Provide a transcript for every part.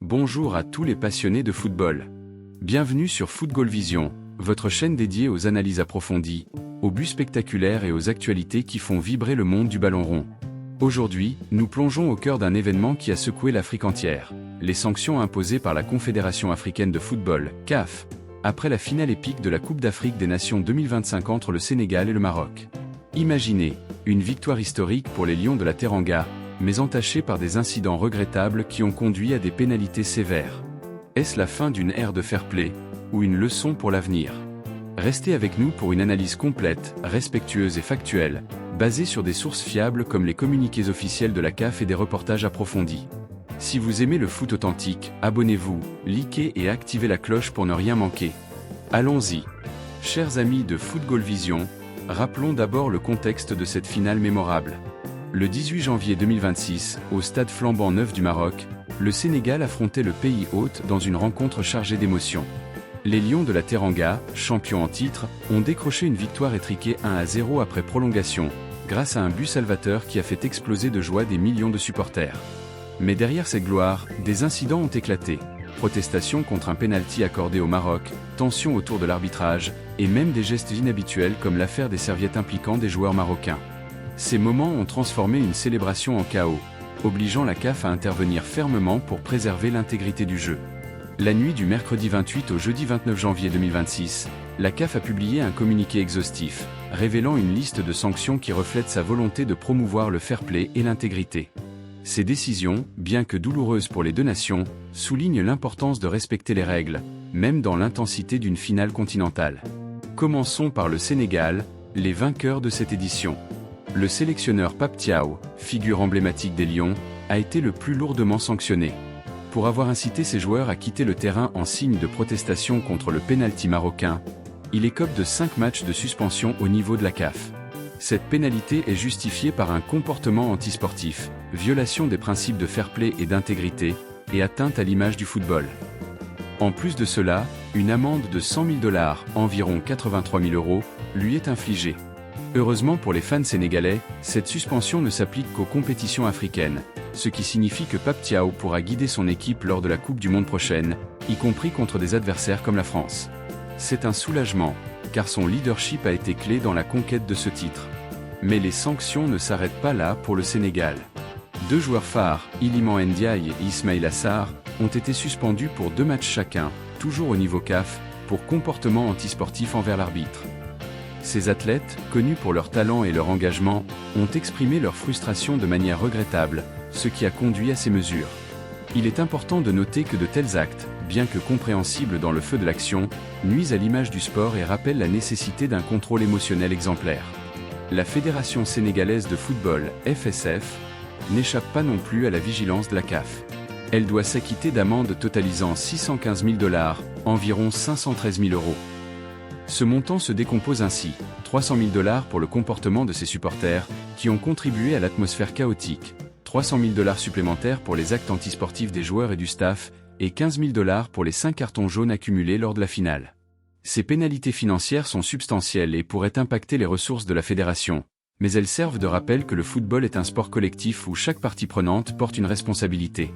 Bonjour à tous les passionnés de football. Bienvenue sur Football Vision, votre chaîne dédiée aux analyses approfondies, aux buts spectaculaires et aux actualités qui font vibrer le monde du ballon rond. Aujourd'hui, nous plongeons au cœur d'un événement qui a secoué l'Afrique entière, les sanctions imposées par la Confédération africaine de football, CAF, après la finale épique de la Coupe d'Afrique des Nations 2025 entre le Sénégal et le Maroc. Imaginez, une victoire historique pour les Lions de la Teranga, mais entachée par des incidents regrettables qui ont conduit à des pénalités sévères. Est-ce la fin d'une ère de fair-play, ou une leçon pour l'avenir? Restez avec nous pour une analyse complète, respectueuse et factuelle, basée sur des sources fiables comme les communiqués officiels de la CAF et des reportages approfondis. Si vous aimez le foot authentique, abonnez-vous, likez et activez la cloche pour ne rien manquer. Allons-y. Chers amis de Football Vision, rappelons d'abord le contexte de cette finale mémorable. Le 18 janvier 2026, au stade flambant neuf du Maroc, le Sénégal affrontait le pays hôte dans une rencontre chargée d'émotions. Les Lions de la Teranga, champions en titre, ont décroché une victoire étriquée 1-0 après prolongation, grâce à un but salvateur qui a fait exploser de joie des millions de supporters. Mais derrière cette gloire, des incidents ont éclaté. Protestations contre un pénalty accordé au Maroc, tensions autour de l'arbitrage, et même des gestes inhabituels comme l'affaire des serviettes impliquant des joueurs marocains. Ces moments ont transformé une célébration en chaos, obligeant la CAF à intervenir fermement pour préserver l'intégrité du jeu. La nuit du mercredi 28 au jeudi 29 janvier 2026, la CAF a publié un communiqué exhaustif, révélant une liste de sanctions qui reflète sa volonté de promouvoir le fair-play et l'intégrité. Ces décisions, bien que douloureuses pour les deux nations, soulignent l'importance de respecter les règles, même dans l'intensité d'une finale continentale. Commençons par le Sénégal, les vainqueurs de cette édition. Le sélectionneur Pape Thiaw, figure emblématique des Lions, a été le plus lourdement sanctionné. Pour avoir incité ses joueurs à quitter le terrain en signe de protestation contre le pénalty marocain, il écope de 5 matchs de suspension au niveau de la CAF. Cette pénalité est justifiée par un comportement antisportif, violation des principes de fair-play et d'intégrité, et atteinte à l'image du football. En plus de cela, une amende de 100 000 $, environ 83 000 €, lui est infligée. Heureusement pour les fans sénégalais, cette suspension ne s'applique qu'aux compétitions africaines, ce qui signifie que Pape Thiaw pourra guider son équipe lors de la Coupe du Monde prochaine, y compris contre des adversaires comme la France. C'est un soulagement, car son leadership a été clé dans la conquête de ce titre. Mais les sanctions ne s'arrêtent pas là pour le Sénégal. 2 joueurs phares, Iliman Ndiaye et Ismaïla Sarr, ont été suspendus pour 2 matchs chacun, toujours au niveau CAF, pour comportement antisportif envers l'arbitre. Ces athlètes, connus pour leur talent et leur engagement, ont exprimé leur frustration de manière regrettable, ce qui a conduit à ces mesures. Il est important de noter que de tels actes, bien que compréhensibles dans le feu de l'action, nuisent à l'image du sport et rappellent la nécessité d'un contrôle émotionnel exemplaire. La Fédération sénégalaise de football, FSF, n'échappe pas non plus à la vigilance de la CAF. Elle doit s'acquitter d'amendes totalisant 615 000 $, environ 513 000 €. Ce montant se décompose ainsi, 300 000 $ pour le comportement de ses supporters, qui ont contribué à l'atmosphère chaotique, 300 000 $ supplémentaires pour les actes antisportifs des joueurs et du staff, et 15 000 $ pour les 5 cartons jaunes accumulés lors de la finale. Ces pénalités financières sont substantielles et pourraient impacter les ressources de la fédération, mais elles servent de rappel que le football est un sport collectif où chaque partie prenante porte une responsabilité.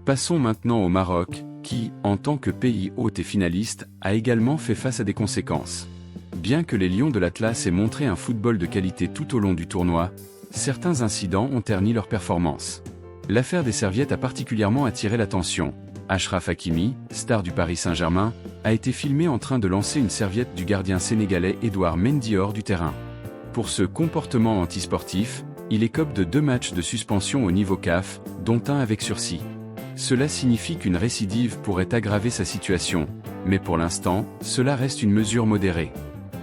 Passons maintenant au Maroc, qui, en tant que pays hôte et finaliste, a également fait face à des conséquences. Bien que les Lions de l'Atlas aient montré un football de qualité tout au long du tournoi, certains incidents ont terni leur performance. L'affaire des serviettes a particulièrement attiré l'attention. Achraf Hakimi, star du Paris Saint-Germain, a été filmé en train de lancer une serviette du gardien sénégalais Edouard Mendy hors du terrain. Pour ce comportement antisportif, il écope de 2 matchs de suspension au niveau CAF, dont un avec sursis. Cela signifie qu'une récidive pourrait aggraver sa situation, mais pour l'instant, cela reste une mesure modérée.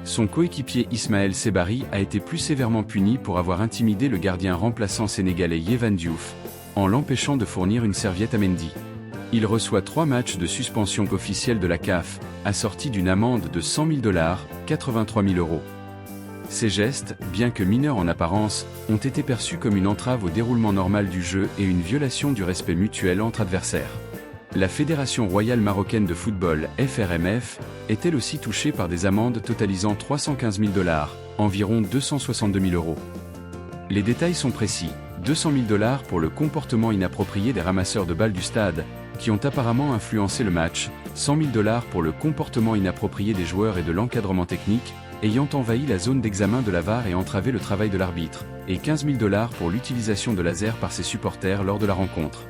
Son coéquipier Ismaël Sebari a été plus sévèrement puni pour avoir intimidé le gardien remplaçant sénégalais Yehvan Diouf, en l'empêchant de fournir une serviette à Mendy. Il reçoit 3 matchs de suspension officielle de la CAF, assortis d'une amende de 100 000 $, 83 000 €. Ces gestes, bien que mineurs en apparence, ont été perçus comme une entrave au déroulement normal du jeu et une violation du respect mutuel entre adversaires. La Fédération royale marocaine de football, FRMF, est elle aussi touchée par des amendes totalisant 315 000 $, environ 262 000 €. Les détails sont précis. 200 000 $ pour le comportement inapproprié des ramasseurs de balles du stade, qui ont apparemment influencé le match, 100 000 $ pour le comportement inapproprié des joueurs et de l'encadrement technique, ayant envahi la zone d'examen de la VAR et entravé le travail de l'arbitre, et 15 000 $ pour l'utilisation de lasers par ses supporters lors de la rencontre.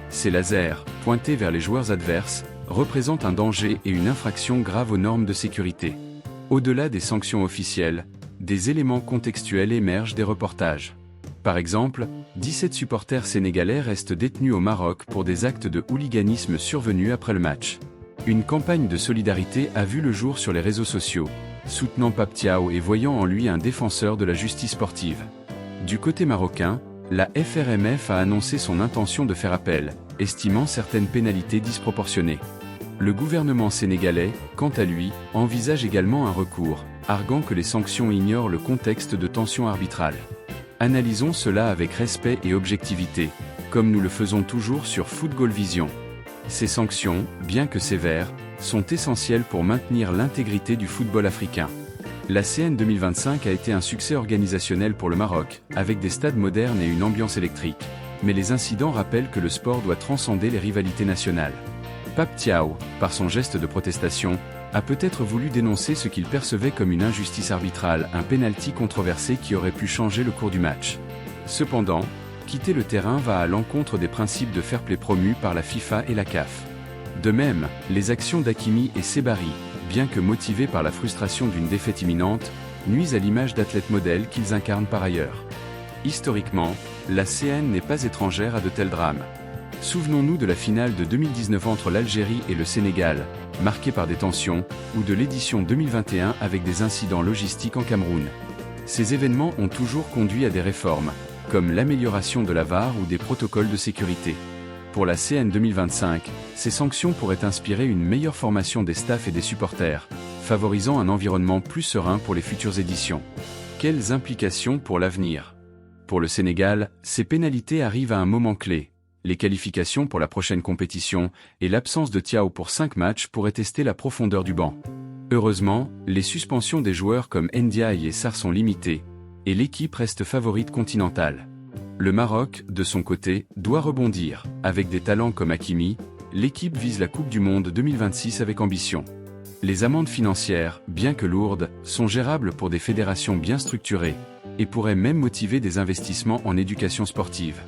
Ces lasers, pointés vers les joueurs adverses, représentent un danger et une infraction grave aux normes de sécurité. Au-delà des sanctions officielles, des éléments contextuels émergent des reportages. Par exemple, 17 supporters sénégalais restent détenus au Maroc pour des actes de hooliganisme survenus après le match. Une campagne de solidarité a vu le jour sur les réseaux sociaux, soutenant Pape Thiaw et voyant en lui un défenseur de la justice sportive. Du côté marocain, la FRMF a annoncé son intention de faire appel, estimant certaines pénalités disproportionnées. Le gouvernement sénégalais, quant à lui, envisage également un recours, arguant que les sanctions ignorent le contexte de tension arbitrale. Analysons cela avec respect et objectivité, comme nous le faisons toujours sur Football Vision. Ces sanctions, bien que sévères, sont essentielles pour maintenir l'intégrité du football africain. La CN 2025 a été un succès organisationnel pour le Maroc, avec des stades modernes et une ambiance électrique, mais les incidents rappellent que le sport doit transcender les rivalités nationales. Pape Thiaw, par son geste de protestation, a peut-être voulu dénoncer ce qu'il percevait comme une injustice arbitrale, un pénalty controversé qui aurait pu changer le cours du match. Cependant, quitter le terrain va à l'encontre des principes de fair-play promus par la FIFA et la CAF. De même, les actions d'Hakimi et Sebari, bien que motivées par la frustration d'une défaite imminente, nuisent à l'image d'athlètes modèles qu'ils incarnent par ailleurs. Historiquement, la CN n'est pas étrangère à de tels drames. Souvenons-nous de la finale de 2019 entre l'Algérie et le Sénégal, marquée par des tensions, ou de l'édition 2021 avec des incidents logistiques en Cameroun. Ces événements ont toujours conduit à des réformes, comme l'amélioration de la VAR ou des protocoles de sécurité. Pour la CN 2025, ces sanctions pourraient inspirer une meilleure formation des staffs et des supporters, favorisant un environnement plus serein pour les futures éditions. Quelles implications pour l'avenir? Pour le Sénégal, ces pénalités arrivent à un moment clé. Les qualifications pour la prochaine compétition et l'absence de Thiaw pour 5 matchs pourraient tester la profondeur du banc. Heureusement, les suspensions des joueurs comme Ndiaye et Sarr sont limitées, et l'équipe reste favorite continentale. Le Maroc, de son côté, doit rebondir. Avec des talents comme Hakimi, l'équipe vise la Coupe du Monde 2026 avec ambition. Les amendes financières, bien que lourdes, sont gérables pour des fédérations bien structurées, et pourraient même motiver des investissements en éducation sportive.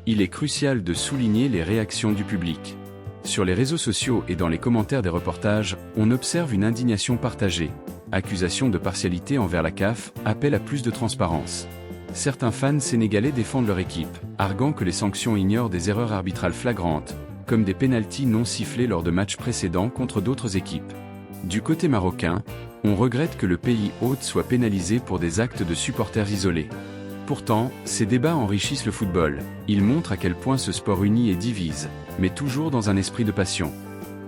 Il est crucial de souligner les réactions du public. Sur les réseaux sociaux et dans les commentaires des reportages, on observe une indignation partagée. Accusations de partialité envers la CAF, appel à plus de transparence. Certains fans sénégalais défendent leur équipe, arguant que les sanctions ignorent des erreurs arbitrales flagrantes, comme des pénaltys non sifflés lors de matchs précédents contre d'autres équipes. Du côté marocain, on regrette que le pays hôte soit pénalisé pour des actes de supporters isolés. Pourtant, ces débats enrichissent le football. Ils montrent à quel point ce sport unit et divise, mais toujours dans un esprit de passion.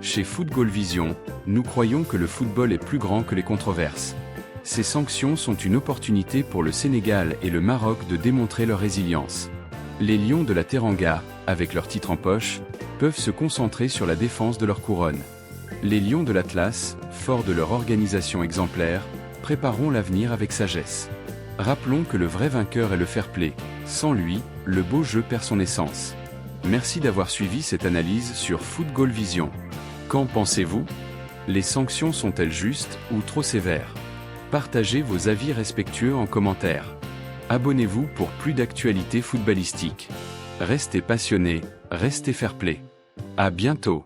Chez Football Vision, nous croyons que le football est plus grand que les controverses. Ces sanctions sont une opportunité pour le Sénégal et le Maroc de démontrer leur résilience. Les Lions de la Teranga, avec leur titre en poche, peuvent se concentrer sur la défense de leur couronne. Les Lions de l'Atlas, forts de leur organisation exemplaire, prépareront l'avenir avec sagesse. Rappelons que le vrai vainqueur est le fair-play. Sans lui, le beau jeu perd son essence. Merci d'avoir suivi cette analyse sur Football Vision. Qu'en pensez-vous? Les sanctions sont-elles justes ou trop sévères? Partagez vos avis respectueux en commentaire. Abonnez-vous pour plus d'actualités footballistiques. Restez passionnés, restez fair-play. À bientôt.